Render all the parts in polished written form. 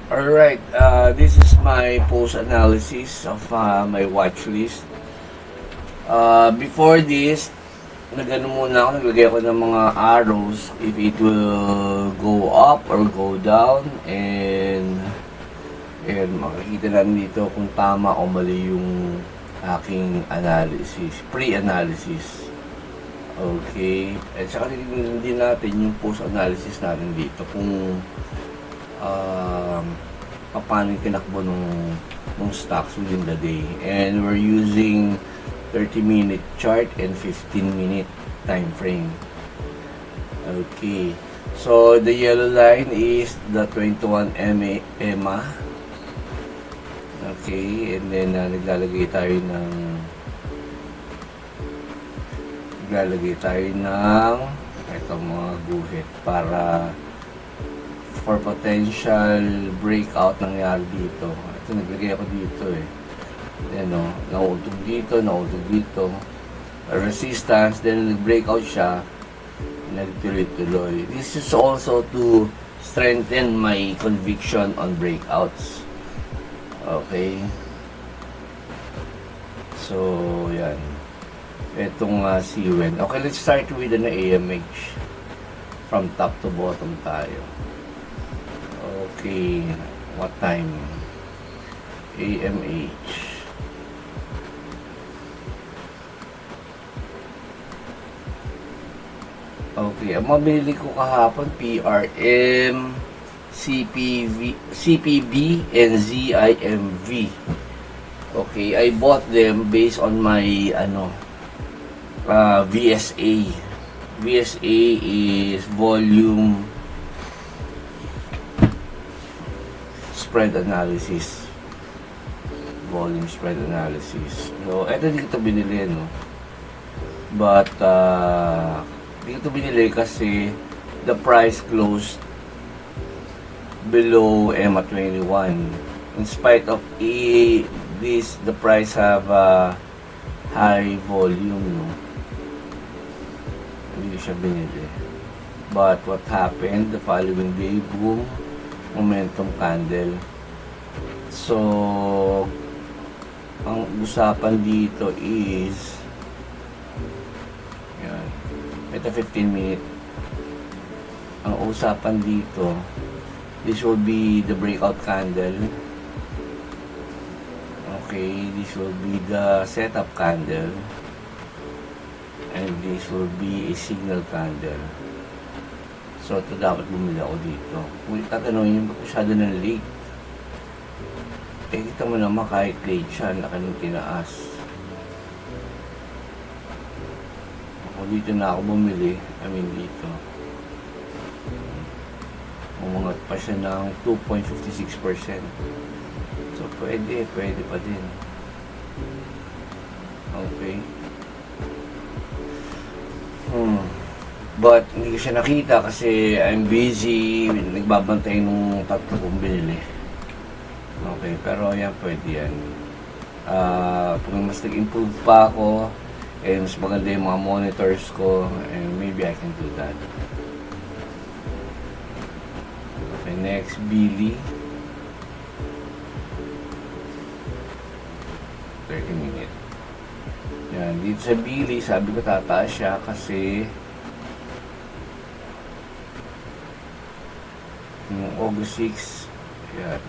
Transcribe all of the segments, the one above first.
Alright, this is my post analysis of my watch list. Before this, nagano muna ako, naglagay ako ng mga arrows if it will go up or go down, and makikita natin dito kung tama o mali yung aking analysis, pre-analysis. Okay, at saka titignan din natin yung post-analysis natin dito kung paano yung tinakbo nung stocks within the day. And we're using 30-minute chart and 15-minute time frame. Okay, so the yellow line is the 21 EMA. Okay, and then naglalagay tayo ng itong mga guhit para for potential breakout nangyari dito. Ito, naglagay ako dito Then, nautog dito. Resistance, then nag-breakout siya, nagtuloy-tuloy. This is also to strengthen my conviction on breakouts. Okay. So, yan. Itong CWEN. Okay, let's start with an AMH. From top to bottom tayo. Okay, what time? AMH. Okay, ang mabili ko kahapon, PRM, CPB, and ZIMV. Okay, I bought them based on my, VSA. VSA is volume spread analysis. Volume spread analysis. So, eto dito binili, But, dito binili kasi the price closed below EMA 21. In spite of the price have high volume, Hindi siya binili. But what happened? The following day, boom, momentum candle. So, ang usapan dito is yan. Ito 15 minute. Ang usapan dito, this will be the breakout candle. Okay, this will be the setup candle. And this will be a signal candle. So, ito dapat bumili ako dito. Kung tatanungin mo masyado na late, kita mo naman kahit late siya, laki ng tinaas. Ako dito na ako bumili, dito. Umangat pa siya ng 2.56%. So, pwede pa din. Okay. But hindi ko siya nakita kasi I'm busy, nagbabantay nung tatlo kong binili. Okay, pero yan, pwede yan. Kung mas nag-improve pa ako, mas maganda yung mga monitors ko, and maybe I can do that. Okay, next, Billy. 30 minutes. Yan, dito sa Billy, sabi ko tataas siya kasi yung August 6, yan.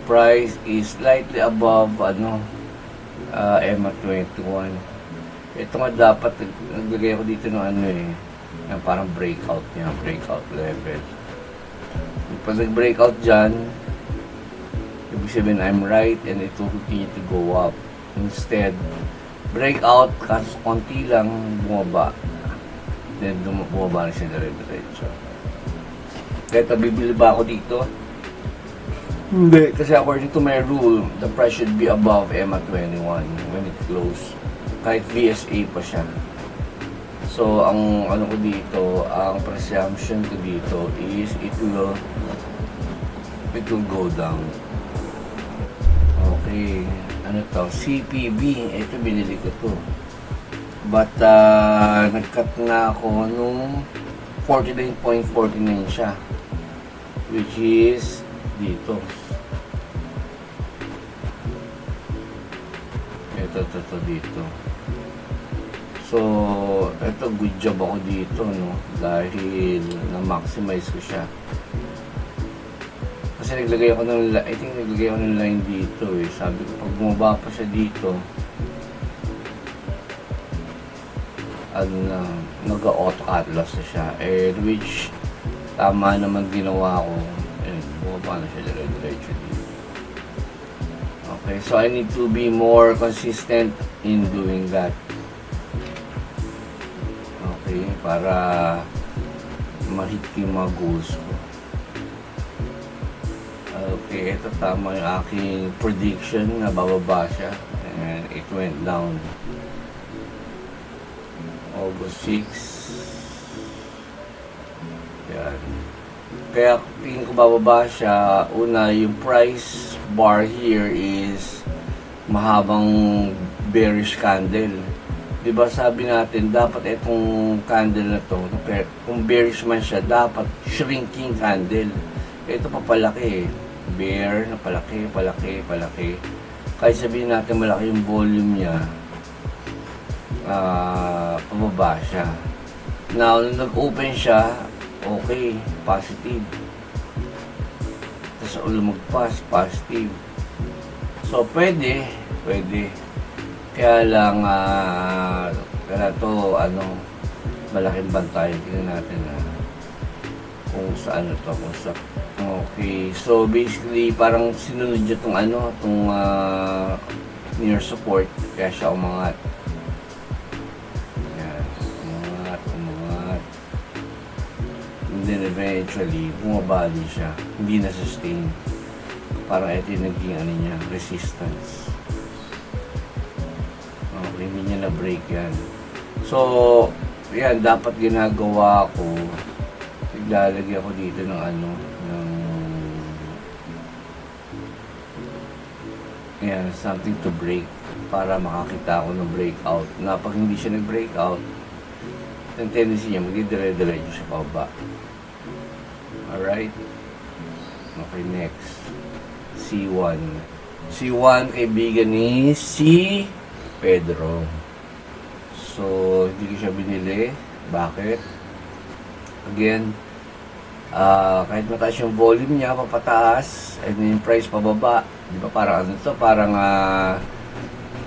Price is slightly above EMA 21. Ito nga dapat naglagay ako dito ng yung parang breakout level. Pag nag-breakout dyan, ibig sabihin I'm right and it will continue to go up. Instead, breakout kasi konti lang bumaba, then bumaba na siya dire-diretso. Kaya bibili ba ako dito? Hindi, kasi according to my rule, the price should be above EMA 21 when it close. Kahit VSA pa siya. So, ang ko dito, ang presumption ko dito is it will go down. Okay, CPB, ito binili ko to. But, nag-cut na ako nung 49.49 siya. which is dito. Ito dito. So, ito good job ako dito, no? Dahil na-maximize ko siya. Kasi naglagay ako ng line dito eh. Sabi ko, pag bumaba pa siya dito, nag-auto cut loss na siya. And which, tama naman ginawa ko. And bumaba na siya dire-diretso dito. Okay, so I need to be more consistent in doing that. Okay, para ma-hit yung mga goals ko. Okay, ito tama yung aking prediction na bababa siya. And it went down. August 6. Yan. Kaya tingin ko bababa siya. Una, yung price bar here is mahabang bearish candle. Diba sabi natin, dapat itong candle na to, kung bearish man siya, dapat shrinking candle. Ito papalaki eh. Bear na palaki. Kahit sabihin natin malaki yung volume niya, pababa siya. Now, nung nag-open siya, okay, positive. Tapos lumagpas, positive. So, pwede. Kaya lang, kaya to, malaking bantay. Tingnan natin kung saan ito, okay. So, basically, parang sinunod niya itong near support. Kaya siya umangat. Yan, umangat. And then, eventually, bumaba din siya. Hindi na sustain. Parang ito yung naging resistance. Okay, hindi niya na-break yan. So, yan, dapat ginagawa ko, naglalagay ako dito ng yan, something to break para makakita ako ng breakout. Na pag hindi siya nag-breakout, yung tendency niya, magdidire-diretso siya pababa. Alright? Okay, next. C1. C1, kaibigan ni si Pedro. So, hindi ko siya binili. Bakit? Again, kahit mataas yung volume niya, papataas, and yung price pababa. Di ba parang parang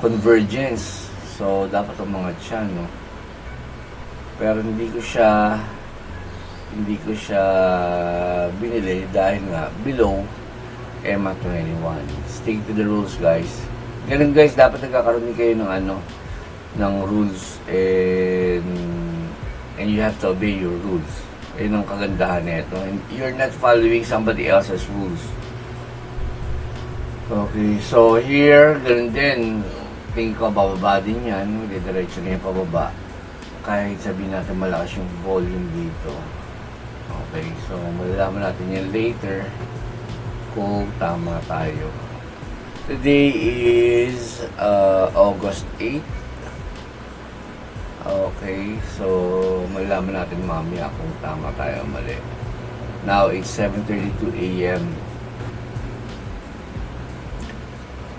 convergence. So, dapat umangat siya, no? Pero hindi ko siya binili dahil nga below EMA 21. Stick to the rules, guys. Ganun, guys, dapat nagkakaroon din kayo ng rules, and you have to obey your rules. Yun ang kagandahan nito. And you're not following somebody else's rules. Okay, so here, ganun din. Tingin ko, bababa din yan. Diretso na yung pababa. Kahit sabihin natin malakas yung volume dito. Okay, so malalaman natin yan later kung tama tayo. Today is August 8. Okay, so malalaman natin mamaya kung tama tayo o mali. Now, it's 7:32 a.m.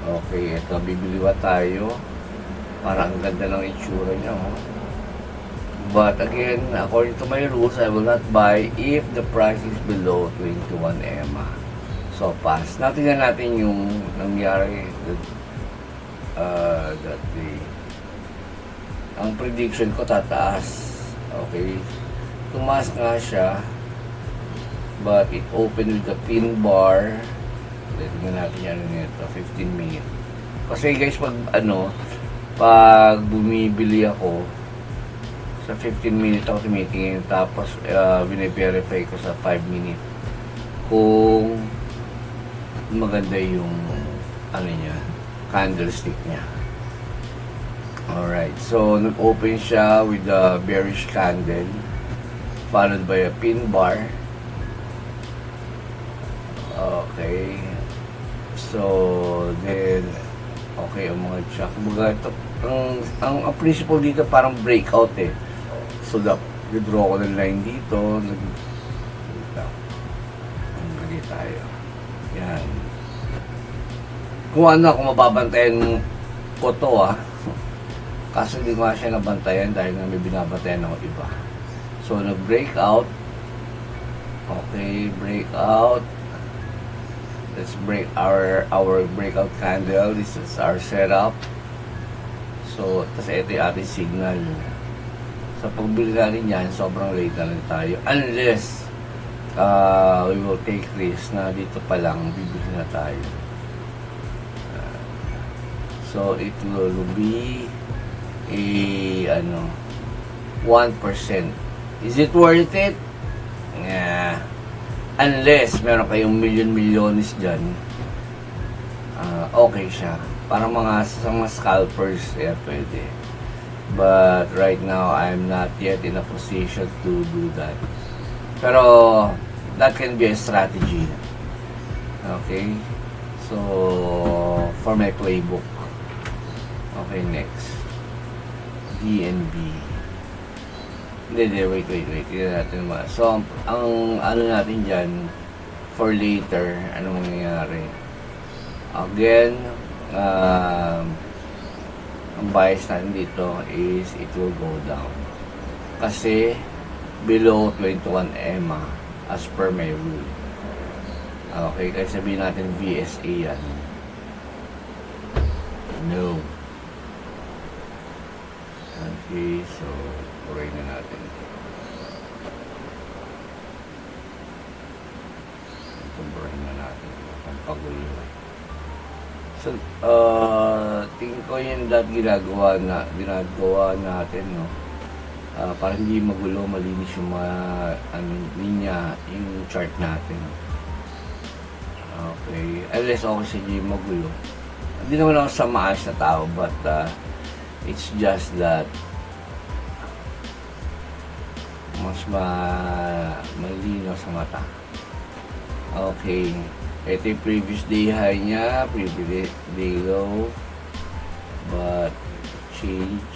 Okay, ito, bibiliwa tayo. Parang ang ganda ng itsura niya, oh. But again, according to my rules, I will not buy if the price is below 21 EMA. So, pass. Natin yung nangyari that day. Ang prediction ko, tataas. Okay. Tumaas nga siya. But it opened with the pin bar. Tingnan natin yan nito, 15 minutes. Kasi guys, pag bumibili ako, sa 15 minutes ako tumitingin, tapos bine-verify ko sa 5 minutes kung maganda yung candlestick niya. Alright, so nag-open siya with a bearish candle followed by a pin bar. Okay, so then umangat siya. Kumbaga ito, ang principle dito parang breakout eh. So nag-draw ko ng line dito, tayo. Yan. Kung mababantayan ko to kaso hindi ko nga siya nabantayan dahil nga may binabantayan ako iba. So, nag-break out. Okay, break out. Let's break our breakout candle. This is our setup. So, tas ito yung ating signal. Sa pagbili natin yan, sobrang late na rin tayo. Unless, we will take risk na dito pa lang, bibili na tayo. So, it will be a, 1%. Is it worth it? Yeah. Unless, meron kayong milyones dyan, okay siya. Para sa mga scalpers, pwede. But, right now, I'm not yet in a position to do that. Pero, that can be a strategy. Okay? So, for my playbook. Okay, next. DNB. Hindi, wait. Tignan natin ba. So, ang natin dyan, for later, anong mangyayari? Again, ang bias natin dito is it will go down. Kasi, below 21 EMA as per my rule. Okay, kaya sabihin natin VSA yan. No. Okay, so puray na natin. Ito puray na natin. Ang pagulo. So, tingin ko yun ginagawa natin, no? Para hindi magulo, malinis yung linya, yung chart natin. Okay, unless okay sa hindi magulo. Hindi naman ako sa maayos na tao, but it's just that mas malinaw sa mata. Okay, ito yung previous day high niya, previous day low, but change.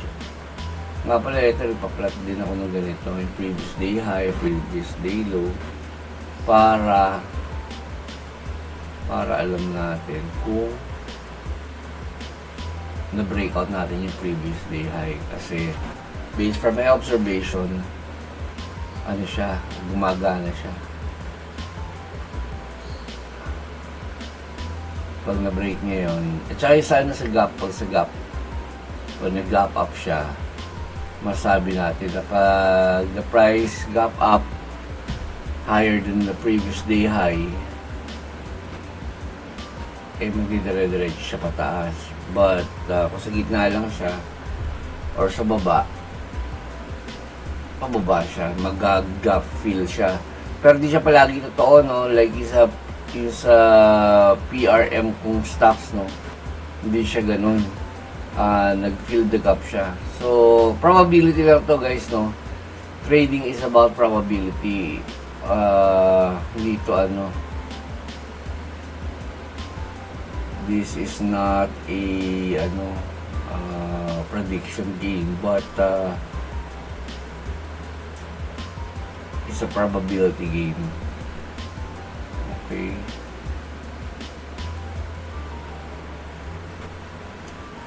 Nga pala, ito nagpa-plot din ako ng ganito, yung previous day high, previous day low, para alam natin kung na-breakout natin yung previous day high. Kasi based from my observation, gumagana siya. Pag na-break niya yun, at saka sana pag nag-gap up siya, masabi natin na pag the price gap up higher than the previous day high, magdidire-diretso siya pataas. But, kung sa gitna lang siya, or sa baba, pababa siya, mag-gap fill siya. Pero di siya palagi totoo, no? Like, yung sa PRM kung stocks, no? Hindi siya ganun. Nag-fill the gap siya. So, probability lang to, guys, no? Trading is about probability. Hindi to, this is not a prediction game, but it's a probability game. Okay.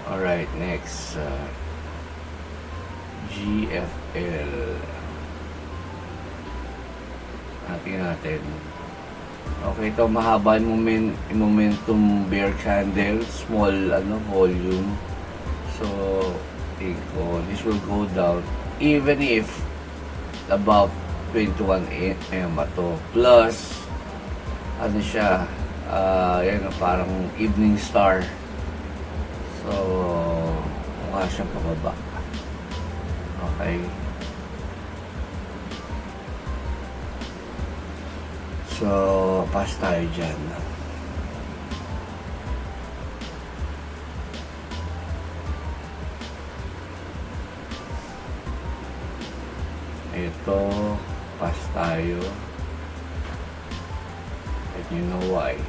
Alright, next. GFL. Natin. Okay, ito mahaba yung momentum bear candle, small volume. So, this will go down even if above 21 EMA to. Plus, siya, parang evening star. So, mukha siyang pababa. Okay. So, pass tayo dyan. Ito, pass tayo. And you know why.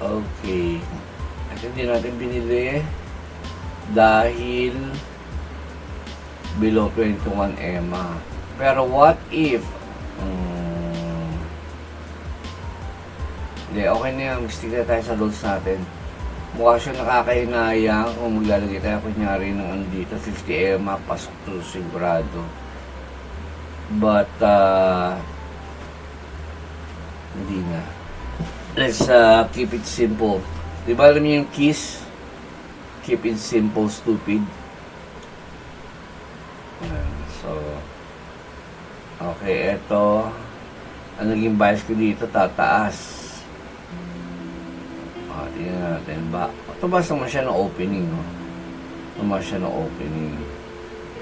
Okay. At hindi natin binili dahil below 21 EMA. Pero what if hindi, okay na yan. Stick na tayo sa loads natin. Mukha siya nakakainayang kung maglalagay tayo kunyari ng andito 50 EMA pasok to sigurado. But hindi na. Let's keep it simple. Di ba alam niyo yung KISS? Keep it simple, stupid. So, okay, eto. Ang naging bias ko dito, tataas. Tingnan natin ba. Tumas naman siya ng opening, no? Tumas siya ng opening.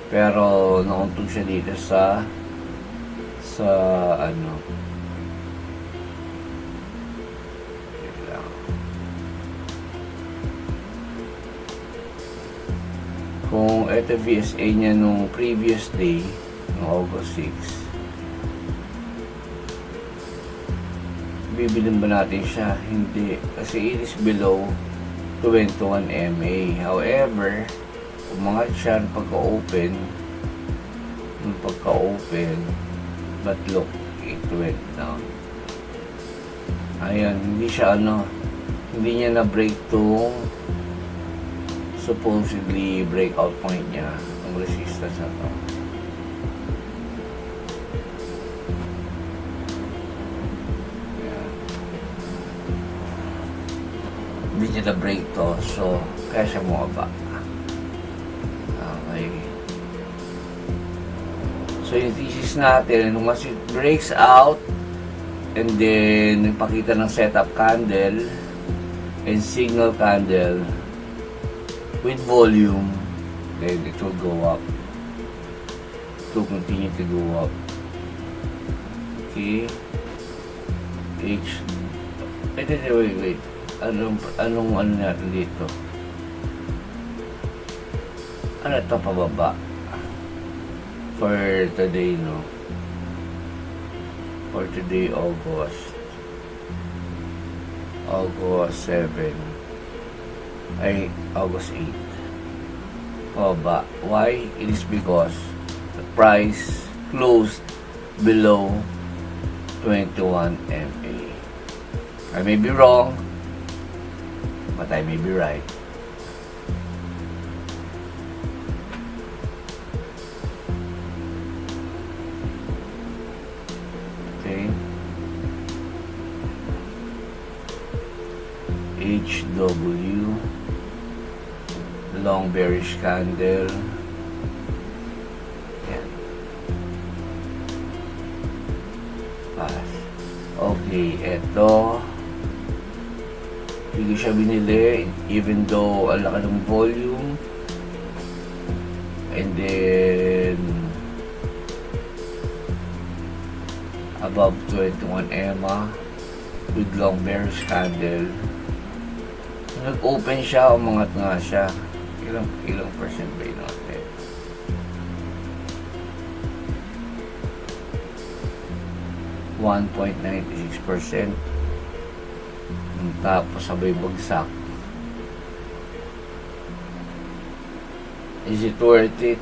Pero, nauntog siya dito sa ano. Kung ito VSA niya nung previous day, ng August 6, bibilin ba natin siya? Hindi. Kasi it is below 21 MA. However, umangat siya ng pagka-open, but look, it went down. Ayan, hindi siya hindi niya na-break tong supposedly breakout point niya, ang resistance na to. Hindi niya na-break to, so kaya siya bumaba. Okay. So yung thesis natin, once it breaks out and then nagpakita ng setup candle and signal candle with volume, then it will go up. It will continue to go up. Okay. Wait. Anong natin dito? Ano ito pababa? For today, no? For today, August 7. Ay, August 8. Pababa. Why? It is because the price closed below 21 MA. I may be wrong, but I may be right. Okay. HW, long bearish candle. Yan. Pass. Okay, eto. Hindi ko siya binili, even though ang laki ng volume. And then above 21 EMA with long bearish candle. Nag-open siya, umangat nga siya. Ilang percent ba yun natin? %1.96%. Tapos sabay bagsak. Is it worth it?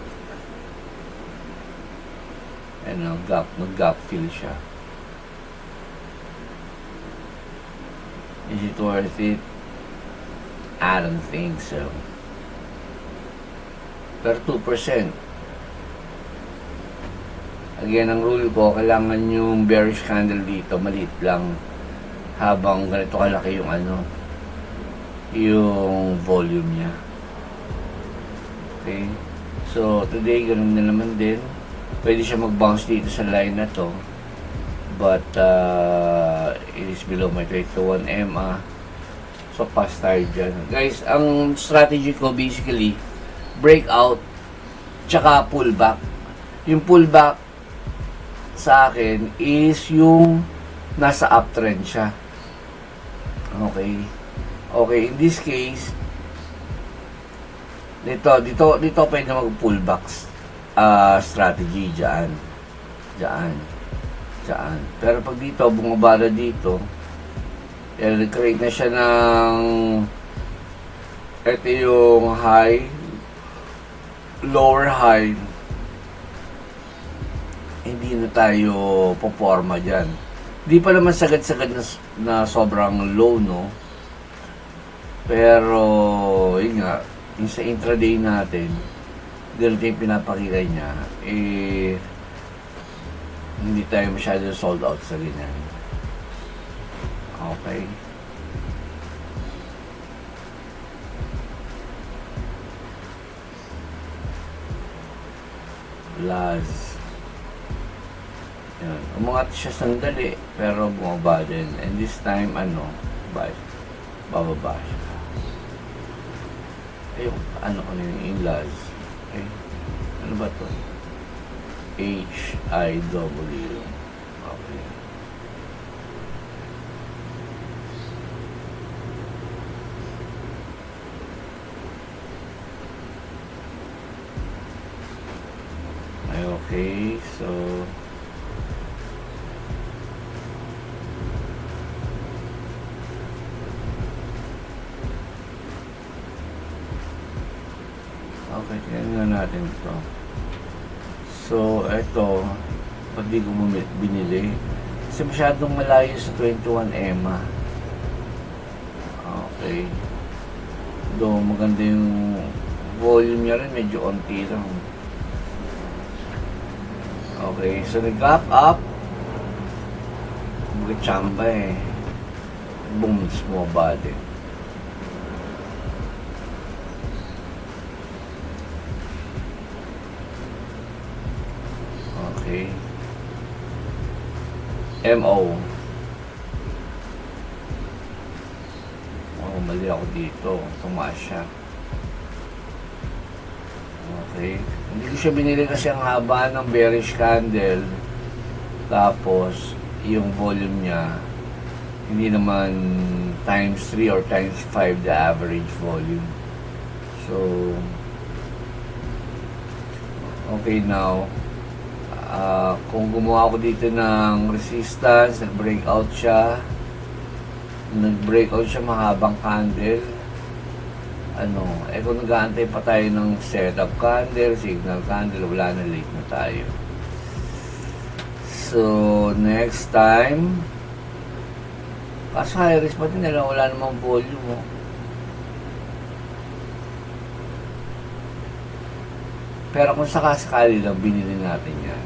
Nag-gap fill siya. Is it worth it? I don't think so. Pero 2%. Again, ang rule ko, kailangan yung bearish candle dito, maliit lang. Habang ganito kalaki yung yung volume niya. Okay? So, today, ganun na naman din. Pwede siya mag-bounce dito sa line na to. But, it is below my 21 EMA. So, pass tayo dyan. Guys, ang strategy ko basically, breakout, tsaka pullback. Yung pullback sa akin is yung nasa uptrend siya. Okay. Okay, in this case, dito pwede mag-pullbacks strategy dyan. Pero pag dito, bumabara dito, nag-create na siya ng ito yung high, lower high, hindi na tayo poporma dyan. Di pa naman sagad-sagad na sobrang low, no? Pero, yun nga, yung sa intraday natin, ganito yung pinapakita niya, hindi tayo masyado sold out sa ganyan. Okay. Last. Yan. Umangat siya sandali, pero bumaba din. And this time, bababa siya. Ayun, yung last. Okay. Ano ba to? HIW. Okay. Okay, so okay, tingnan natin ito. So, ito, pag di ko binili, kasi masyadong malayo sa 21 EMA. Okay. Do, maganda yung volume niya rin, medyo onti lang. Okay, so nag-gap up. Magkachamba eh. Boom, bumaba din. Okay. MO. Oh, mali ako dito. Tumaas siya. Okay. Hindi ko siya binili kasi ang haba ng bearish candle. Tapos, yung volume niya, hindi naman times 3 or times 5 the average volume. So, okay now, kung gumawa ako dito ng resistance, nag-breakout siya, mahabang candle, kung nag-aantay pa tayo ng setup candle, signal candle, wala na, late na tayo. So, next time, kaso high risk pa din nila, wala namang volume, oh. Pero kung sakasakali lang, binili natin yan.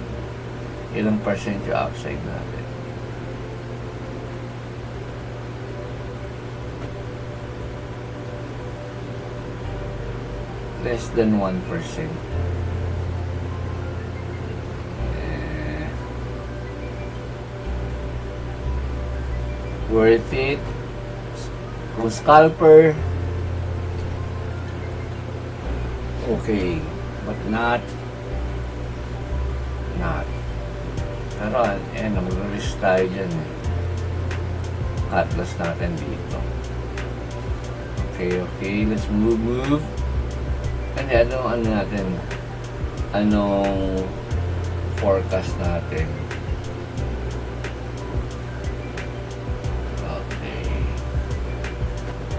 Ilang percent yung upside natin. Less than 1%. Worth it. Kung scalper, okay. But not. Pero, mag-risk tayo dyan eh. Cut loss natin dito. Okay. Let's move. Hindi, ano natin? Anong forecast natin?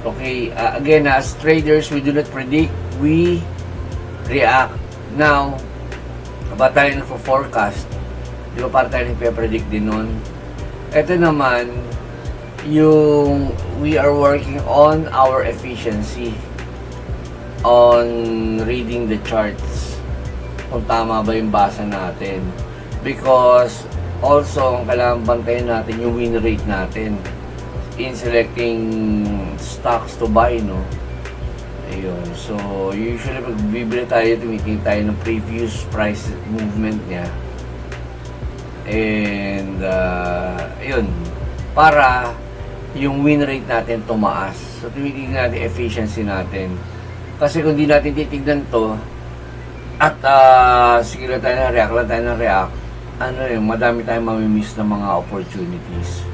Okay, again, as traders, we do not predict, we react. Now, ba tayo nagpo-forecast? Di ba para tayo nagpe-predict din nun? Ito naman, yung we are working on our efficiency on reading the charts. Kung tama ba yung basa natin. Because, also, ang kailangan bantayan natin yung win rate natin in selecting stocks to buy, no? Ayun. So, usually pag bibili tayo, tumitingin tayo ng previous price movement niya. And, ayun. Para yung win rate natin tumaas. So, tumitingin natin efficiency natin. Kasi kung di natin titignan to, at sige lang tayo na react, madami tayong mamimiss ng mga opportunities.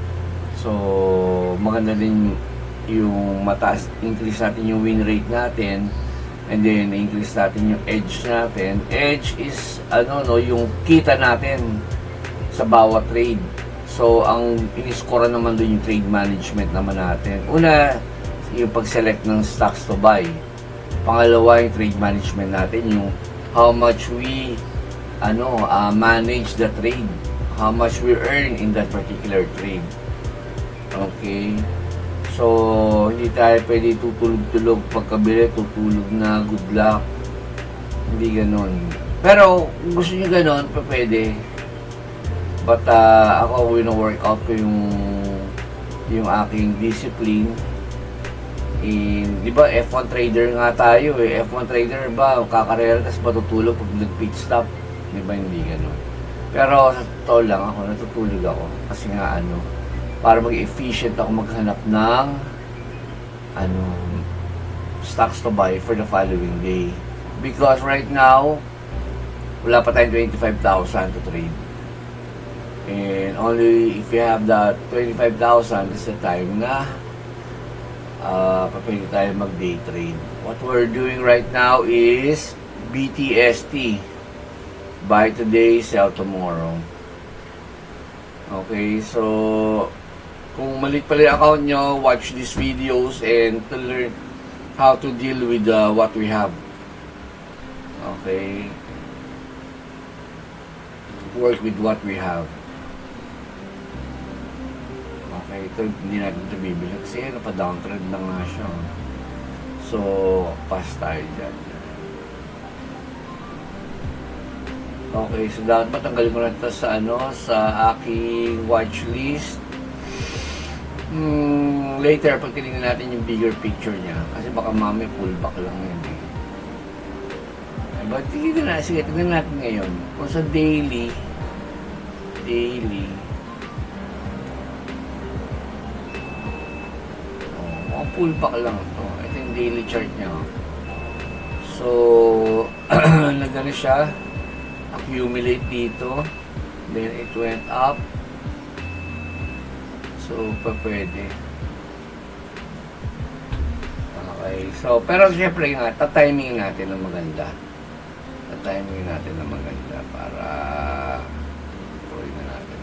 So, maganda din yung mataas, increase natin yung win rate natin, and then increase natin yung edge natin. Edge is yung kita natin sa bawat trade. So, ang in-score naman doon yung trade management naman natin. Una, yung pag-select ng stocks to buy. Pangalawa, yung trade management natin, yung how much we manage the trade. How much we earn in that particular trade. Okay? So, hindi tayo pwede tutulog-tulog pagkabili, tutulog na, good luck. Hindi ganon. Pero, kung gusto nyo ganon, pa pwede. But, ako, wino-workout ko yung aking discipline. Di ba, F1 trader nga tayo eh. F1 trader ba, kakarera, tapos matutulog pag nag-pit stop. Di ba, hindi ganon. Pero, sa totoo lang ako, natutulog ako. Kasi nga, para mag-efficient ako maghanap ng stocks to buy for the following day. Because right now, wala pa tayong 25,000 to trade. And only if you have that 25,000 is the time na pwede tayo mag-day trade. What we're doing right now is BTST. Buy today, sell tomorrow. Okay, so kung maliit pala yung account nyo, watch these videos and to learn how to deal with what we have. Okay. Work with what we have. Okay, ito hindi natin ito bibili kasi pa-downtrend na nga siya. So, pass tayo dyan. Okay, so dapat tanggalin ko na ito sa sa aking watch list. Later, pag tinignan natin yung bigger picture niya, kasi baka mami pullback lang yun eh. But tignan na, sige, tignan natin ngayon. Kung sa daily, pullback lang ito. Ito yung daily chart niya. So, nagano siya, accumulate dito, then it went up. So, pwede. Okay. So, pero syempre nga, tatiming natin ng maganda. Tatiming natin ng maganda para tuloy na natin.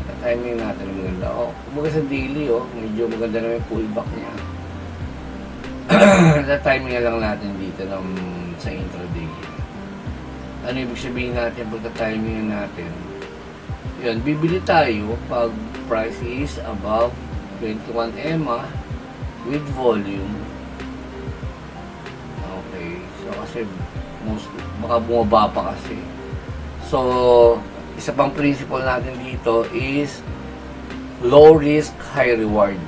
Tatiming natin ng maganda. Kumbaga sa daily, medyo maganda na yung pullback niya. Tatiming na lang natin dito sa intraday. Ano ibig sabihin natin pag tatiming natin? Yan, bibili tayo pag price is above 21 EMA with volume. Okay, so kasi baka bumaba pa kasi. So, isa pang principle natin dito is low risk, high reward.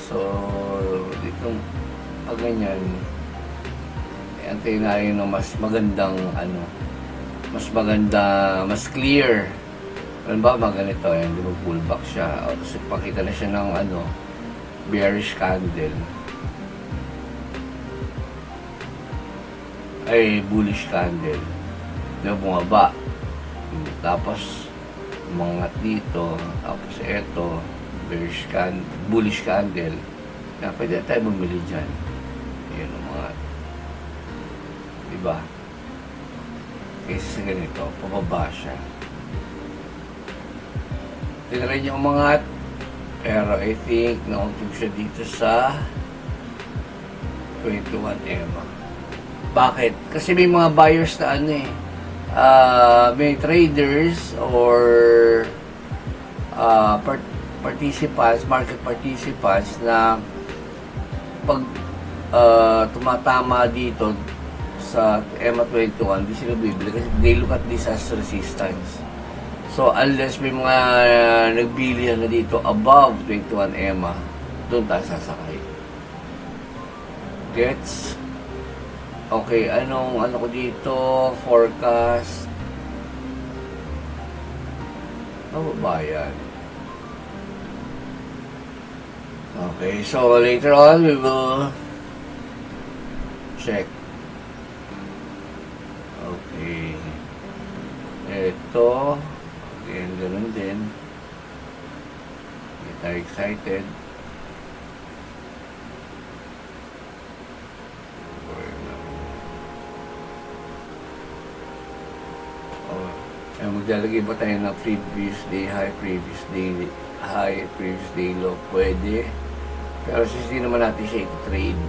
So, dito pag ganyan, antayin natin mas magandang mas clear. Halimbawa, ganito, hindi mo pullback siya. O, tapos pakita na siya ng bearish candle. Ay, bullish candle. Diba, bumaba. Tapos, umangat dito. Tapos, eto, bullish candle. Kaya, pwede tayo bumili dyan. Ayan, umangat. Diba? Kasi sa ganito, pababa siya. Tinry niya umangat, pero I think nauntog siya dito sa 21 EMA. Bakit? Kasi may mga buyers na may traders or participants, market participants na pag tumatama dito sa EMA 21, di sila bibili kasi they look at this as resistance. So, unless may mga nagbilihan na dito above 21 EMA, doon tayo sasakay. Gets? Okay, ano ko dito? Forecast. Ano ba yan? Okay, so later on, we will check. Okay. Ito. Ayan, ganun din. Hindi tayo excited. Maglalagay ba tayo ng previous day high, previous day low? Pwede. Pero since di naman natin siya i-trade,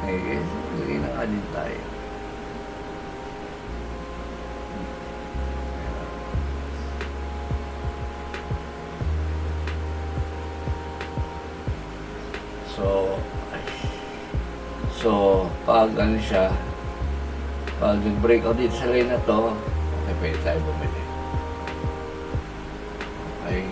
lagay na nga din tayo. pag ano siya, pag nag-breakout dito sa line na to, okay, pwede tayo bumili. Okay.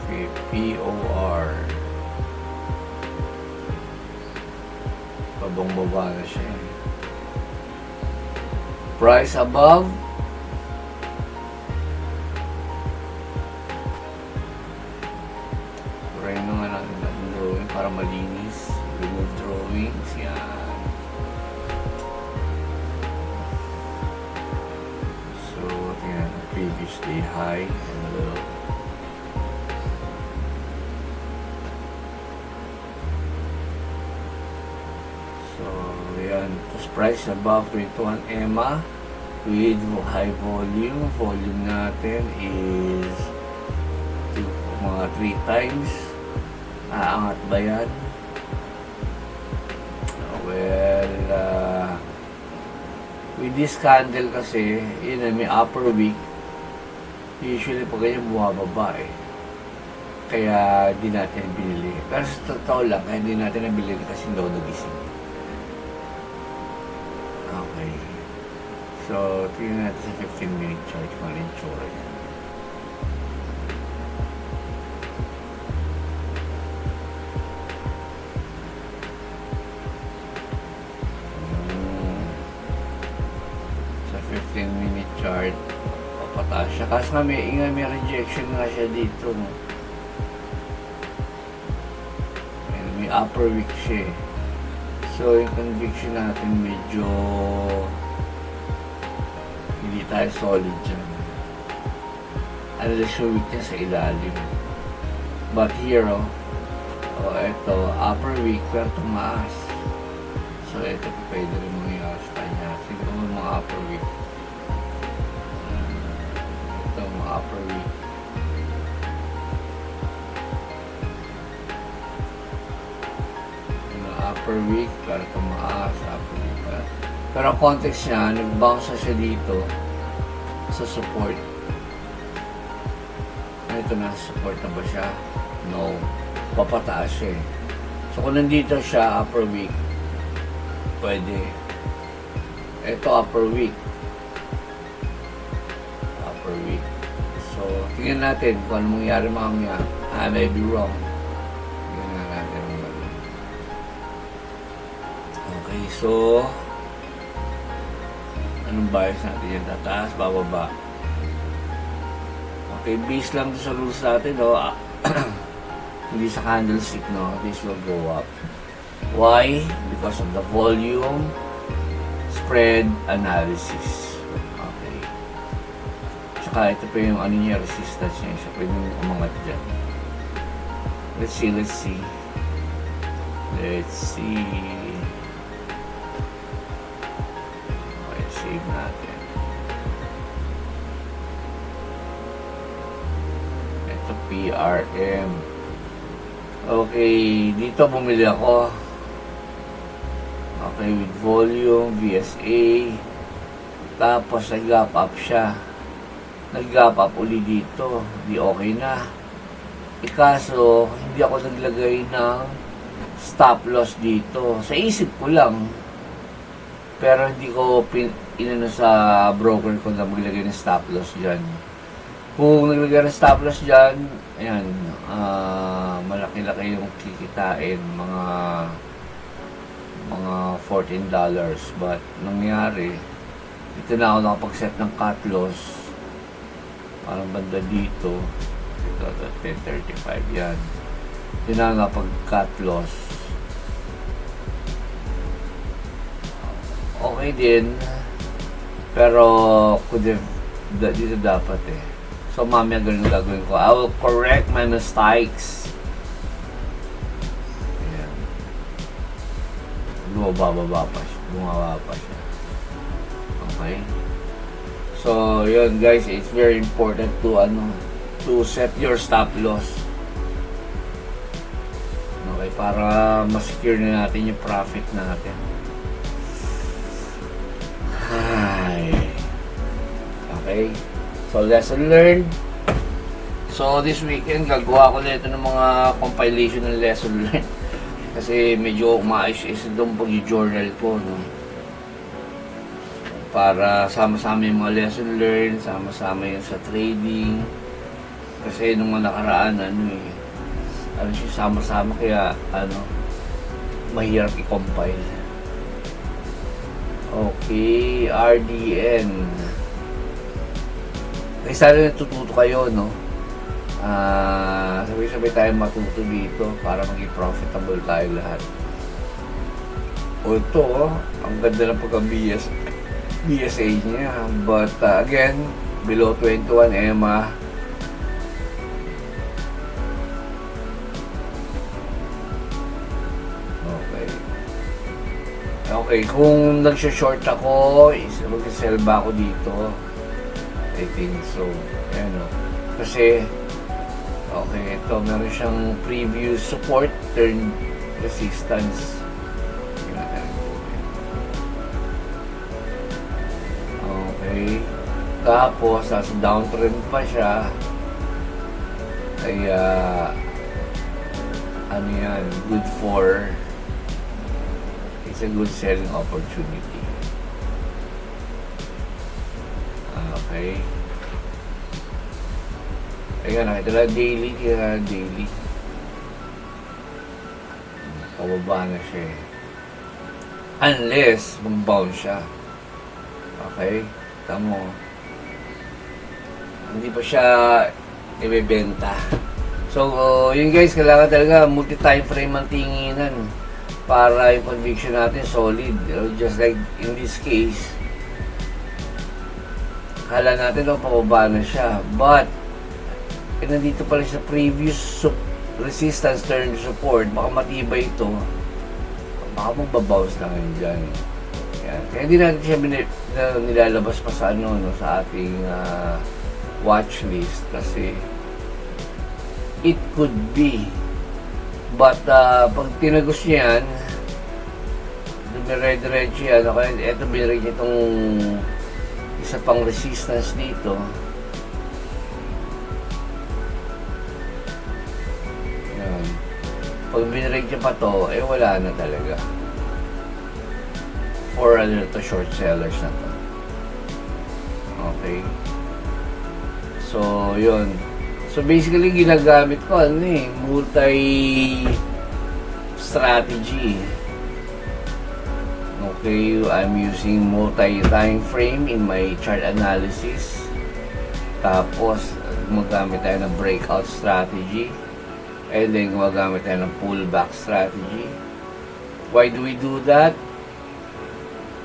Okay, POR. Babang-baba na siya. Price above. Try na nga natin natin drawing para malinis. Remove drawings. Yan. So, tingnan, previous day high and low. So, yan. Tapos price above 21 EMA with high volume. Volume natin is mga 3 times. Aangat ba yan? Well, with this candle kasi, yun na, may upper wick. Usually, pag ganyan bumababa eh. Kaya, di natin binili. Pero sa totoo lang, kaya di natin nabili kasi daw nagising. Okay. So, tingnan natin sa 15-minute chart kung ano yung tsura niya. Sa 15-minute chart, papataas siya. Kasi nga may rejection nga siya dito. No? And may upper wick siya eh. So, yung conviction natin medyo hindi tayo solid dyan. Unless yung weak niya sa ilalim. But here, ito, upper weak pero tumaas. So, ito pwede rin mangyari sa kanya. Siguro mga upper weak. Ito, mga upper weak. Upper weak para tumaas, upper weak para. Pero ang context niya, nag-bounce siya dito sa support. Ito na, support na ba siya? No. Papataas siya eh. So kung nandito siya, upper weak, pwede. Ito, upper weak. Upper weak. So, tingnan natin kung ano mangyari mamaya. I may be wrong. Tingnan natin. Okay, so anong bias natin yan? Tataas, bababa. Okay, base lang sa rules natin, no? Hindi sa candlestick, no? This will go up. Why? Because of the volume spread analysis. Okay. Tsaka ito pa yung ano niya, resistance niya. So, pwede yung umangat dyan. Let's see. Let's see. Save natin. Ito PRM. Okay, dito bumili ako. Okay, with volume, VSA. Tapos nag-gap up siya. Nag-gap up uli dito. Di okay na. Kaso, hindi ako naglagay ng stop loss dito. Sa isip ko lang. Pero hindi ko inano sa broker ko na maglagay ng stop loss dyan. Kung naglagay ng stop loss dyan, ayan, malaki-laki yung kikitain, mga $14. But nangyari, ito na ako nakapag-set ng cut loss. Parang banda dito. Ito, 10.35 yan. Ito na nakapag-cut loss. Okay din, pero dito dapat eh. So mamaya ganun gagawin ko. I will correct my mistakes. Ayan. Bumaba pa siya. Okay. So yun guys, it's very important to set your stop loss. Okay, para ma-secure na natin yung profit natin. Okay? So, lesson learned. So, this weekend, gagawa ko na ito ng mga compilation ng lesson learned. Kasi medyo umaayos doon pag-journal ko, no? Para sama-sama yung mga lesson learned, sama-sama yun sa trading. Kasi nung mga nakaraan, siya sama-sama, kaya, mahirap i-compile. Okay, RDN. Kaya sana natututo kayo, no? Sabay-sabay tayo matuto dito para maging profitable tayo lahat. O ito, ang ganda ng BSA niya. But again, below 21 EMA. Okay, kung nag-short ako, mag-sell ba ako dito? I think so. Ayan, o. Kasi, okay, ito, meron siyang previous support, turn resistance. Okay. Tapos, nasa downtrend pa siya. Kaya, yan, good for, it's a good selling opportunity. Okay. Ayan, nakita na daily. Pababa na siya eh. Unless, mag-bounce siya. Okay? Tamo. Hindi pa siya ibebenta. So, yun guys, kailangan talaga multi-time frame ang tinginan para yung conviction natin solid. Just like in this case, kala natin pababa na siya. But, nandito pala sa previous resistance turn support, baka matibay ito, baka magbabounce lang yun dyan. Yan. Kaya hindi natin siya nilalabas pa sa sa ating watch list kasi it could be, but pag tinagos niya yan, dumire-diretso yan, kaya eto binigay niya itong isa pang resistance dito. Pag binirake niya pa to, wala na talaga. For to short sellers na to. Okay. So, yun. So, basically, ginagamit ko, multi-strategy. Okay, I'm using multi-time frame in my chart analysis. Tapos, gumagamit tayo ng breakout strategy. And then, gumagamit tayo ng pullback strategy. Why do we do that?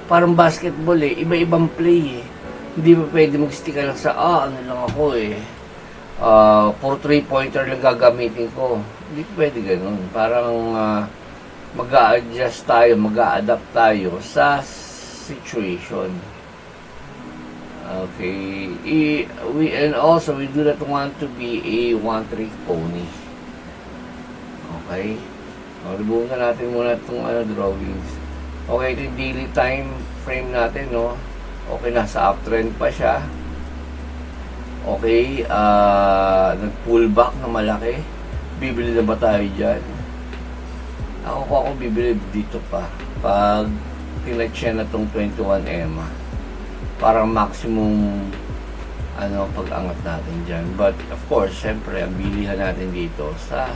Parang basketball iba-ibang play Hindi ba pwede mag-stick lang sa, lang ako puro 3-pointer lang gagamitin ko. Hindi pwede ganun. Parang mag-a-adjust tayo, mag-a-adapt tayo sa situation. Okay. And also, we do not want to be a one-trick pony. Okay? Ribukan natin muna itong drawings. Okay, ito yung daily time frame natin, no? Okay, nasa uptrend pa siya. Okay, nag-pull back na malaki. Bibili na ba tayo dyan? Ako bibili dito pa. Pag tinatch na itong 21 EMA. Parang maximum pag-angat natin dyan. But of course, syempre, ang bilihan natin dito sa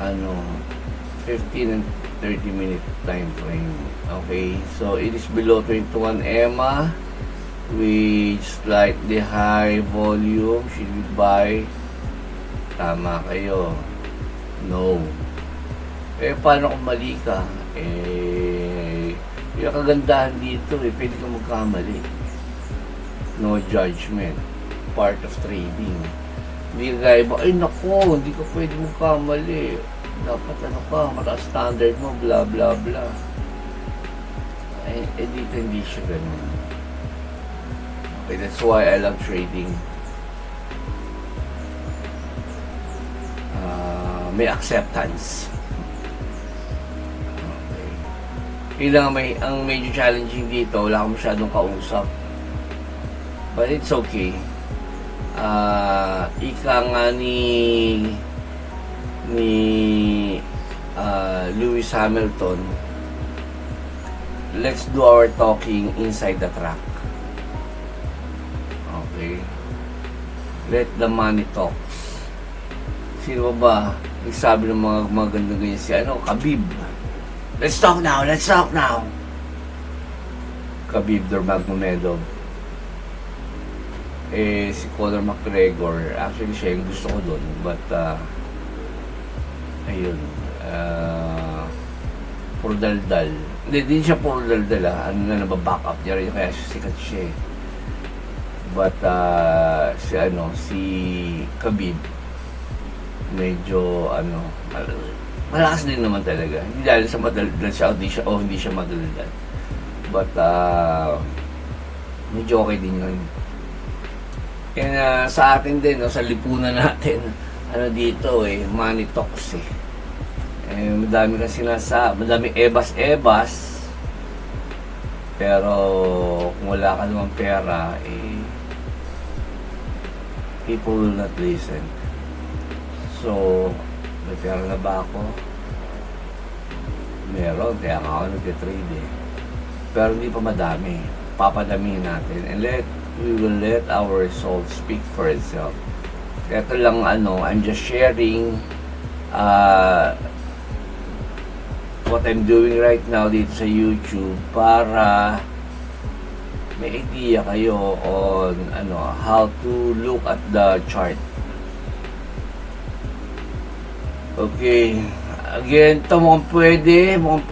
15 and 30 minute time frame. Okay, so it is below 21 EMA with slightly high volume. Should we buy? Tama kayo. No. Paano kung mali ka? Yung kagandahan dito, pwede kang magkamali. No judgment. Part of trading. Hindi ka gaya ba, nako, hindi ka pwede magkamali. Dapat mataas standard mo, blah blah blah. Dito hindi siya ganun. Okay, that's why I love trading. May acceptance. Okay. Ang medyo challenging dito, wala akong masyadong kausap. But it's okay. Ika nga ni Lewis Hamilton, let's do our talking inside the track. Okay. Let the money talk. Sino ba nagsabi ng mga magandang ganyan? Si Khabib. Let's talk now. Khabib Nurmagomedov. Si Conor McGregor, actually siya yung gusto ko doon, but ayun, puro daldal. Hindi siya puro daldal, nababack up niya rin, kaya sikat siya eh. But si Khabib, medyo malakas din naman talaga. Hindi dahil sa madaldal siya o hindi siya madaldal. But medyo okay din yun. And sa atin din, sa lipunan natin, dito money talks eh. Madami kasi madami ebas-ebas, pero kung wala ka namang pera, people will not listen. So, may pera na ba ako? Meron, kaya nga ako nag-trade eh. Pero hindi pa madami. Papadamihin natin. And we will let our soul speak for itself. Ito lang I'm just sharing what I'm doing right now dito sa YouTube para may idea kayo on how to look at the chart. Okay. Again, ito mukhang pwede. Mukhang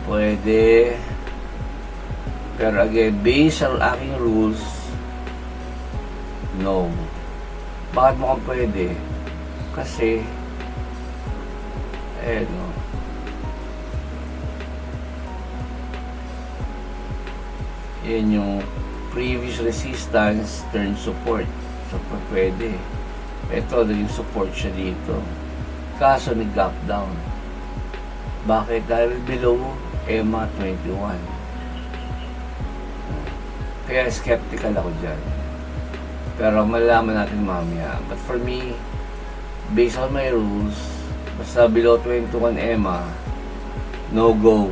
pwede. Pero again, based sa aking rules, no. Bakit mukhang pwede? Kasi, yan yung previous resistance turn support. So, pwede. Ito, naging support siya dito. Kaso, nag-gap down. Bakit? Dahil below EMA 21. Kaya skeptical ako dyan. Pero malalaman natin mamaya. But for me, based on my rules, basta below 21 EMA, no go.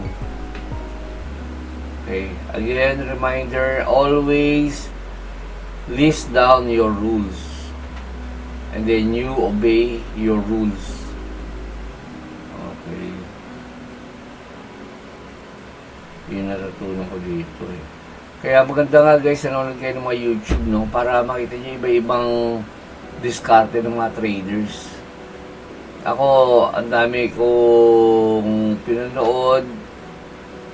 Okay. Again, reminder, always list down your rules. And then you obey your rules. Okay. Yun natutunan ko dito eh. Kaya maganda nga guys, nanonood kayo ng mga YouTube, no? Para makita nyo iba-ibang diskarte ng mga traders. Ako, ang dami kong pinanood,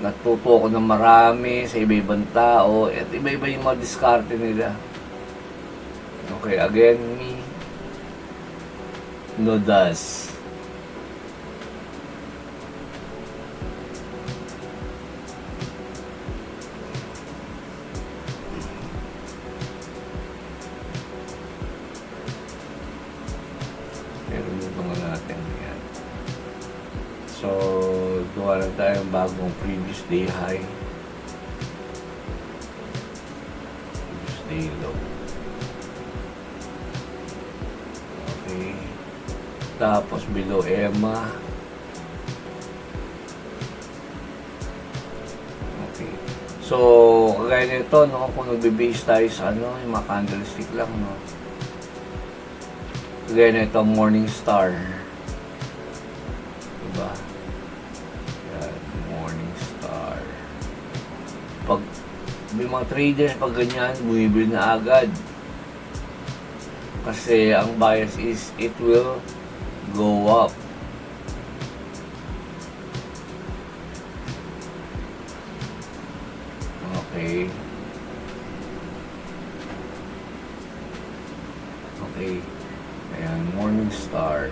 natuto ako ng marami sa iba-ibang tao, at iba-iba yung mga diskarte nila. Okay, again, me, no das. So, gawa lang tayo ng bagong previous day high. Previous day low. Okay. Tapos below EMA. Okay. So, kagaya nito, no, kung nagbe-base tayo sa yung mga candlestick lang, no. Kagaya nito, morning star. Diba? Pag may mga traders pag ganyan, bumibili na agad kasi ang bias is it will go up. Okay. Ayan, morning star.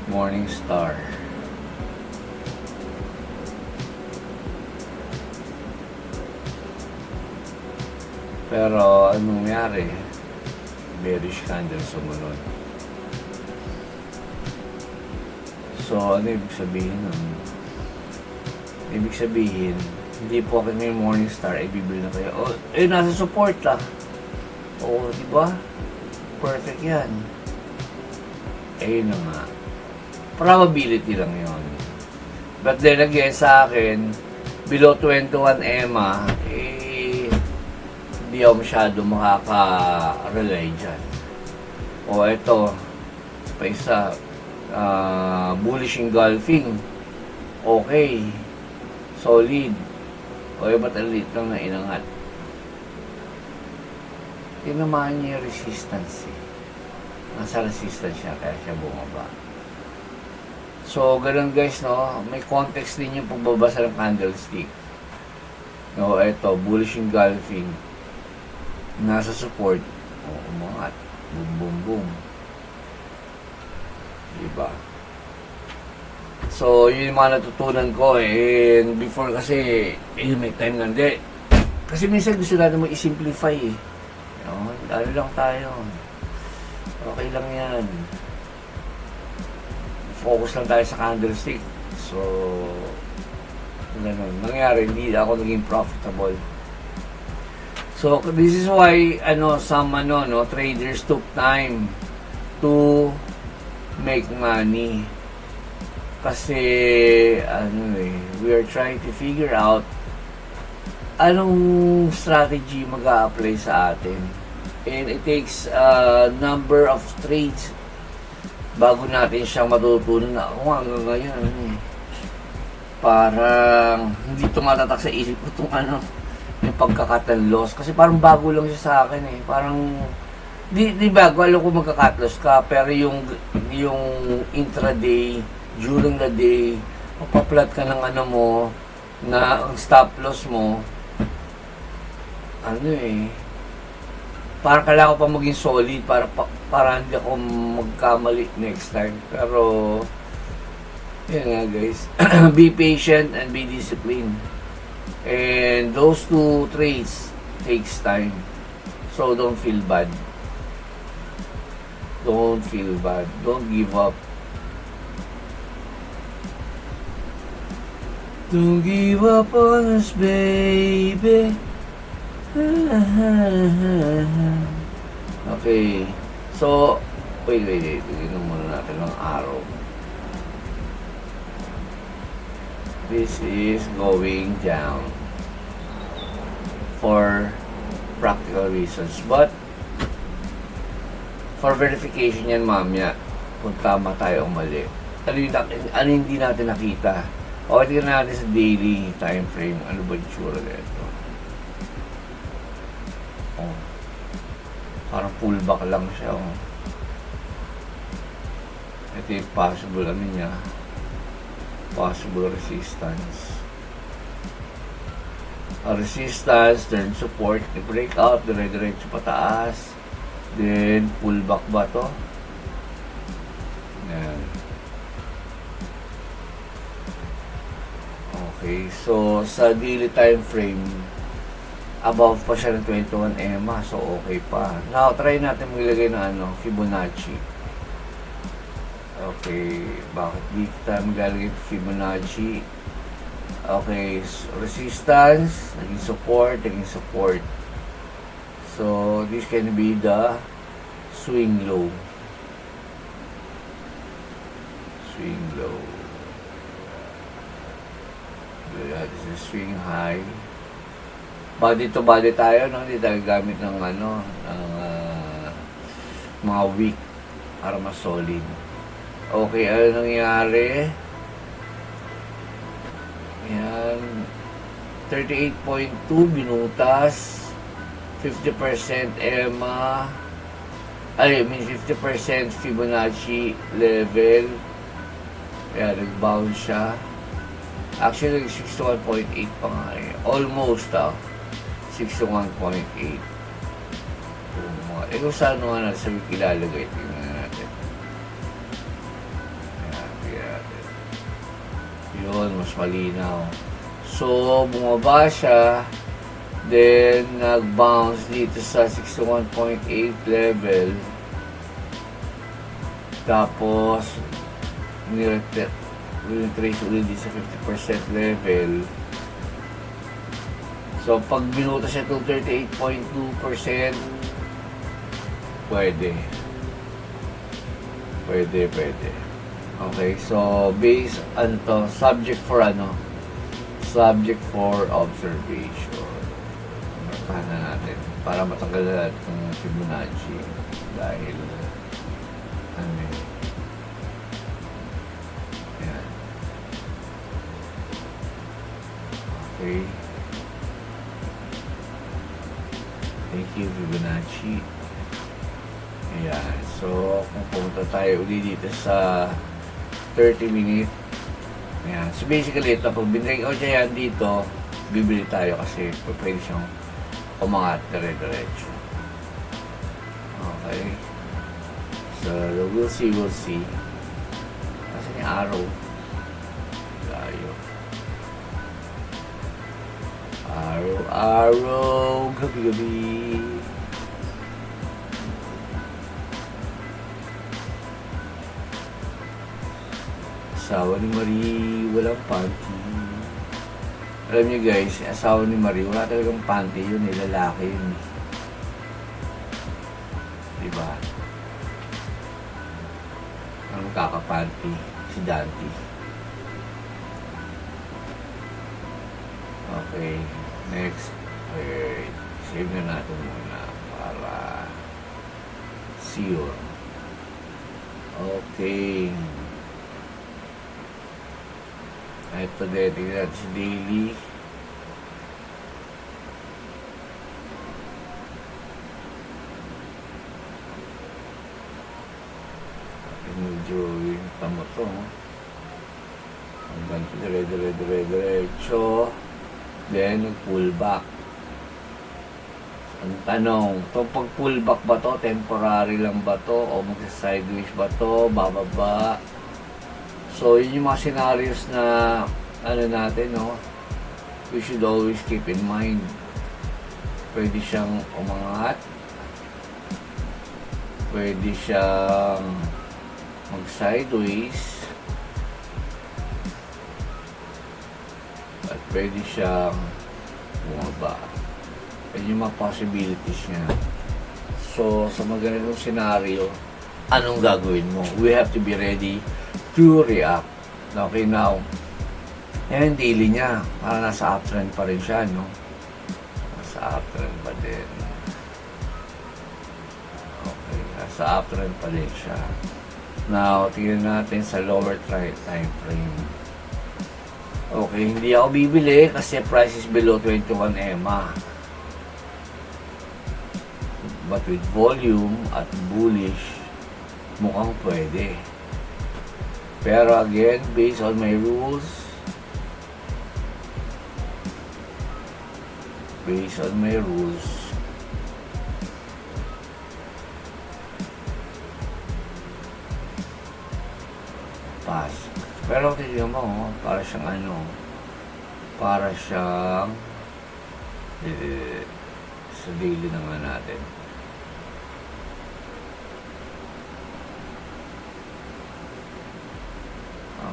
Morning star. Pero, anong nangyari? Bearish candle sumunod. So, ano ibig sabihin nun? Ibig sabihin, hindi po ako may Morningstar, ay bibili na kayo. Oh, nasa support ah. Oo, di ba? Perfect yan. Yun na nga. Probability lang yon. But then again, sa akin, below 21 EMA, hindi ako masyado makaka-rely dyan. O ito, pa isa, bullish engulfing. Okay. Solid. O ba't alit lang na inangat? Tinamaan niya yung resistance eh. Nasa resistance siya, kaya siya bumaba. So, ganun guys, no? May context din yung pagbabasa ng candlestick. No, ito, bullish engulfing. Nasa support. O, umangat. Boom, boom, boom. Diba? So, yun yung mga natutunan ko eh. And before kasi, may time lang din. Kasi minsan gusto natin mag-simplify eh. No? Lalo lang tayo. Okay lang yan. Focus lang tayo sa candlestick. So, ganun. Nangyari, hindi ako naging profitable. So, this is why, some, traders took time to make money. Kasi, we are trying to figure out anong strategy mag-a-apply sa atin. And it takes a number of trades bago natin siyang matutunan na, hanggang ngayon, parang hindi tumatatak sa isip ko itong yung pagka-cut and loss. Kasi parang bago lang siya sa akin eh. Parang, di bago, alam ko magka-cut loss ka, pero yung intraday, during the day, magpa-plot ka ng mo, na ang stop loss mo, parang kailangan ko pa maging solid para hindi ako magkamali next time. Pero yun nga guys, be patient and be disciplined, and those two traits takes time. So don't feel bad, don't give up, don't give up on us baby. Okay. So, wait. Tignan muna natin ng araw. This is going down for practical reasons. But, for verification yan, mamaya, kung tama tayo o mali. Ano hindi natin nakita? O, tignan natin sa daily time frame. Ano ba yung tsura nito? Parang pullback lang siya. Ito yung possible niya. Possible resistance. A resistance, then support, breakout, dire-diretso pataas. Then pullback ba to? Yan. Okay, so sa daily time frame, above pa siya ng 21 EMA, so okay pa. Now, try natin maglagay ng Fibonacci. Okay, bakit dito tayo maglalagay ng Fibonacci? Okay, resistance, naging support. So, this can be the swing low. This is swing high. Body to body tayo, no? Hindi tayo gamit ng mga wick para mas solid. Okay, ano nangyari? Yan. 38.2 binutas. 50% EMA. 50% Fibonacci level. Kaya nag-bounce siya. Actually, 61.8 pa nga eh. Almost 61.8. Kung saan nga nasa ilalagay, tingnan natin. Yun, mas malinaw. So, bumaba siya. Then, nag-bounce dito sa 61.8 level. Tapos, niretrace ulit dito sa 50% level. So, pag binuta siya itong 38.2%, pwede. Okay, so, based, subject for observation. Markahan na natin para matanggal na natin yung Fibonacci dahil yan. Okay, thank you Fibonacci. Ayan, so kung pumunta tayo uli dito sa 30 minute. Ayan, so basically ito, pag binreakout siya yan dito, bibili tayo kasi pwede siyang umangat dire-diretso. Okay, so we'll see. Kasi yung arrow layo, arrow gabi-gabi. Asawa ni Marie, walang panty. Alam niyo guys, asawa ni Marie, wala talagang panty yun, lalaki yun. Diba? Ang kakapanty, si Dante. Okay, next. Okay, save na natin muna para sure. Okay. Ito din, tingnan natin si daily. Medyo yung tamo to. Ang ganito, dire-diretso. Then, pull back. Ang tanong, itong pag-pull back ba to? Temporary lang ba to? O magsa-sideways ba to? Bababa? So, yun yung mga scenarios na natin, no? We should always keep in mind. Pwede siyang umangat. Pwede siyang mag-sideways. At pwede siyang bumaba. Yun yung mga possibilities niya. So, sa mga ganitong scenario, anong gagawin mo? We have to be ready to react. Okay, now, yan daily niya. Para nasa uptrend pa rin siya, no? Nasa uptrend pa din. Okay, nasa uptrend pa din siya. Now, tingnan natin sa lower time frame. Okay, hindi ako bibili kasi price is below 21 EMA. But with volume at bullish, mukhang pwede. Pero again, based on my rules, pass. Pero tignan mo, para siyang sa daily naman natin.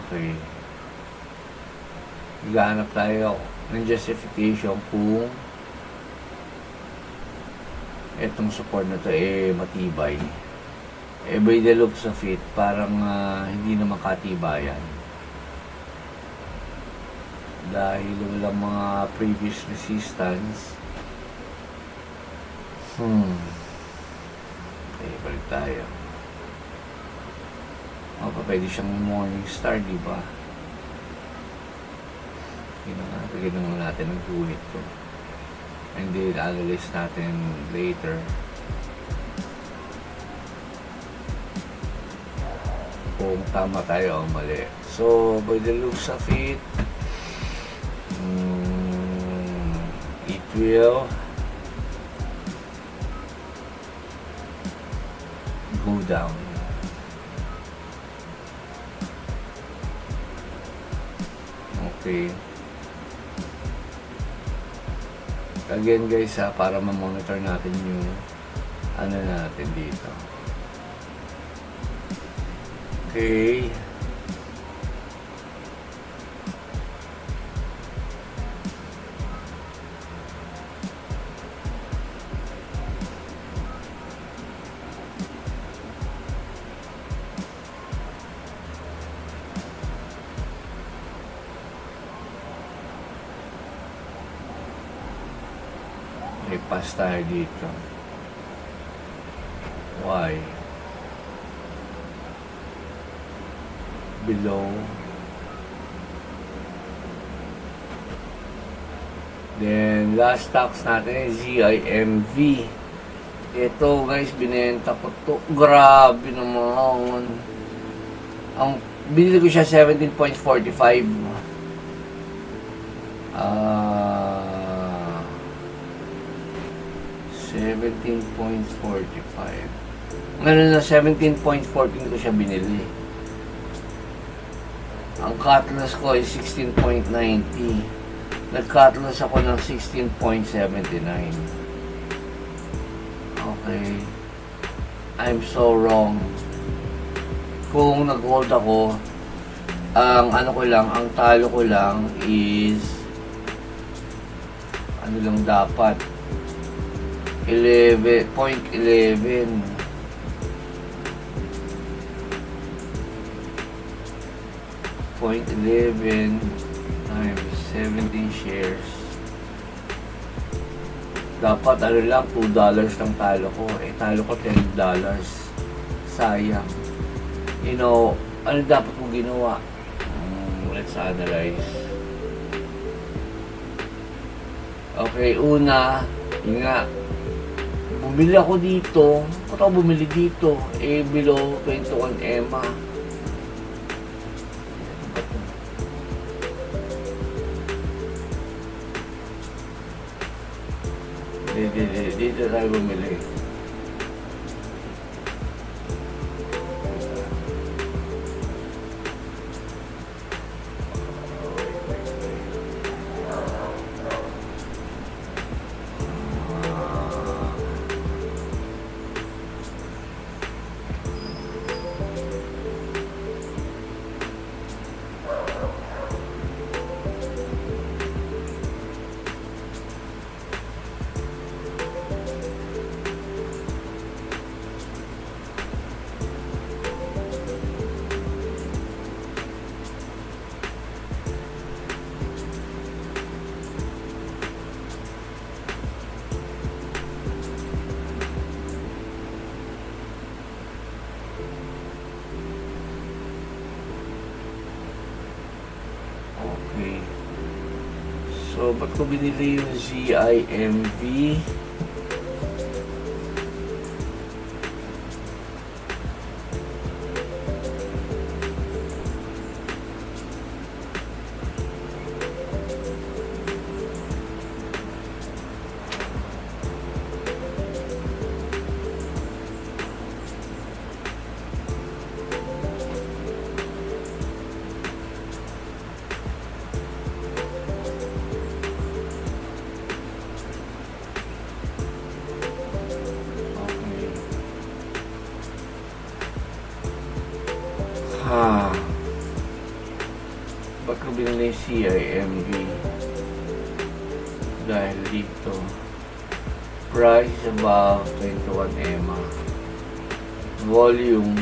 Okay. Gahanap tayo ng justification kung itong support na to matibay. By the looks of it, parang hindi naman katibayan. Dahil walang mga previous resistance. Okay, balik tayo. Pwede siyang morning star, di ba? Tignan natin ang guhit ko. And then, analyze natin later. Kung tama tayo o mali. So, by the looks of it, it will go down. Okay. Again guys ha, para ma-monitor natin yung ano natin dito. Okay. May pass tayo dito. Why? Below. Then, last stocks natin is ZIMV. Ito guys, binenta ko to. Grabe naman. Ang binili ko siya 17.45. 17.45. Ngayon na 17.14 ko siya binili. Ang cut loss ko is 16.90. Nag-cut loss ako ng 16.79. Okay. I'm so wrong. Kung nag-hold ako, ang ano ko lang, ang talo ko lang is ano lang dapat 11.11 times 17 shares. Dapat ano lang, $2 lang talo ko. Eh, talo ko $10. Sayang. You know, ano dapat ko ginawa? Let's analyze. Okay, una, yun nga, bumili ako dito. Ba't ako bumili dito? Eh, below 21 EMA. Dito tayo bumili. Okay. So, ba't ko binili yung ZIMV? Ba't ko binili CIMB? Dahil dito price is above 21 EMA, volume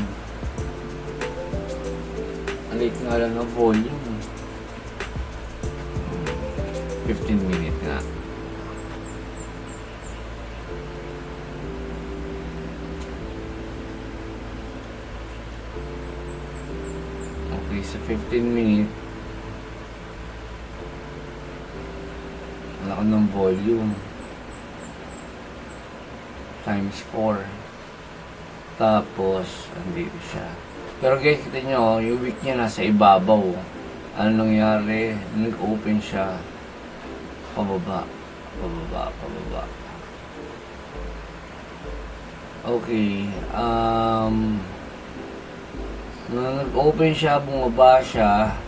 alit nga lang ng volume, 15 minutes nga. Okay, sa 15 minutes wala ko ng volume times 4, tapos andito siya. Pero guys, kita nyo yung wick niya nasa ibabaw. Ano nangyari? Nag-open siya pababa, pababa, pababa. Okay, nung nag-open siya, bumaba siya,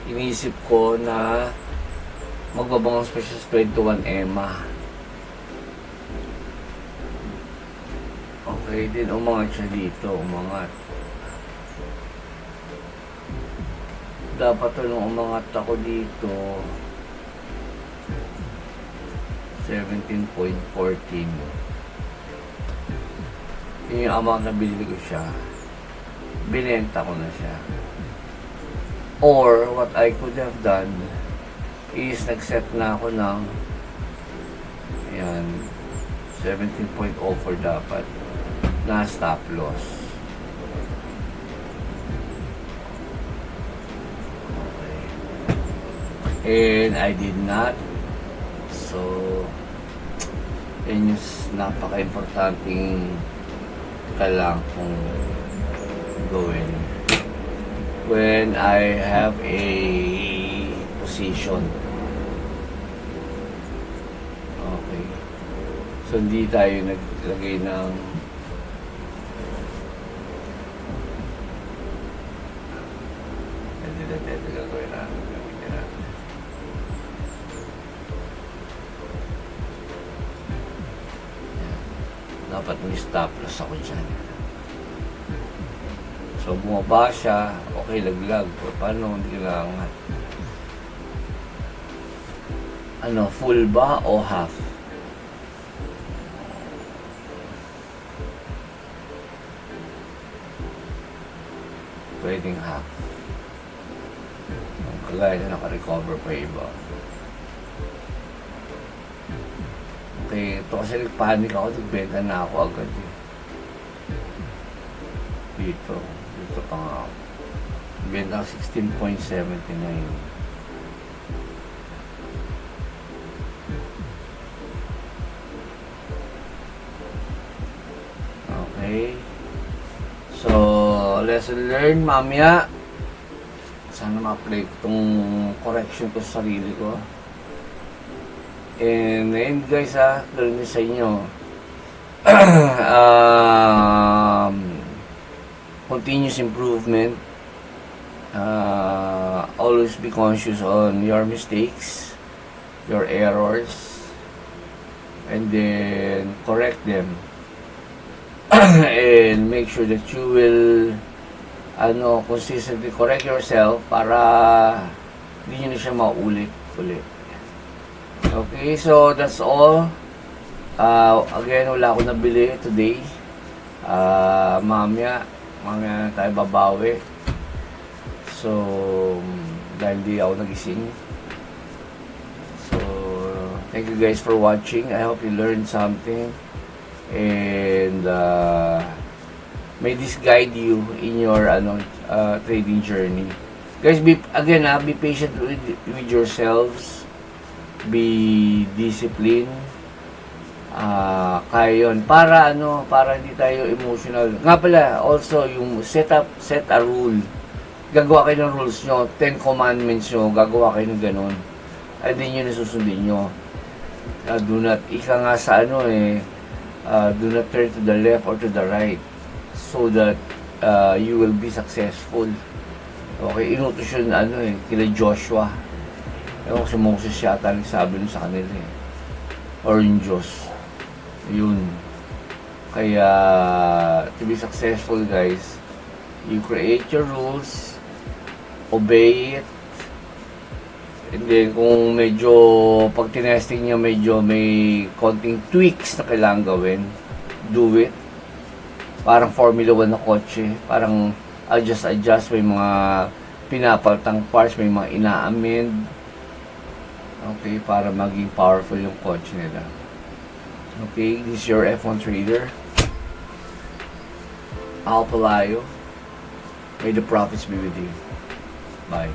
inisip ko na magbabangos pa siya sa 21 EMA. Okay, din umangat siya dito, umangat. Dapat nung umangat ako dito, 17.14. Yun yung amount na binili ko siya. Binenta ko na siya. Or, what I could have done is nag-set na ako ng ayan, 17.04 dapat na stop loss. Okay. And I did not. So, yun yung napaka-importanting kailangan kong gawin when I have a position. Okay. So, hindi tayo naglagay ng ito gagawin natin. Dapat may stop loss ako dyan. So, bumaba siya, okay, laglag. Paano, hindi kailangan. Ano, full ba o half? Pwedeng half. Ang kagaya na naka-recover pa iba. Okay, ito kasi nagpanik ako, nagbenta na ako agad eh. Dito pa nga ako. Benta 16.79. Okay. So, lesson learned mamaya. Sana ma-apply itong correction ko sa sarili ko. And ngayon guys tulad sa inyo. Continuous improvement. Always be conscious on your mistakes, your errors, and then correct them. And make sure that you will consistently correct yourself para hindi nyo na siya maulit-ulit. Okay, so that's all. Again, wala akong nabili today. Mamaya na tayo babawi. So, dahil di ako nagising. So, thank you guys for watching. I hope you learned something. And may this guide you in your trading journey. Guys, be patient with yourselves. Be disciplined. Kaya yun. Para hindi tayo emotional. Nga pala, also, yung set a rule. Gagawa kayo ng rules nyo, 10 commandments nyo, gagawa kayo ng ganun. Ay, din nyo nasusundin nyo. Do not, ika nga sa do not turn to the left or to the right so that you will be successful. Okay, inutos yun, kila Joshua. Ewan ko si Moses yata nagsabi nun sa kanila or yung Diyos. Yun. Kaya, to be successful guys, you create your rules, obey it, and then kung medyo, pag tinesting nyo, medyo may konting tweaks na kailangan gawin, do it. Parang Formula 1 na kotse, parang adjust, may mga pinapaltang parts, may mga ina-amend. Okay, para maging powerful yung kotse nila. Okay, this is your F1 trader. Al Palayo. May the profits be with you. Bye.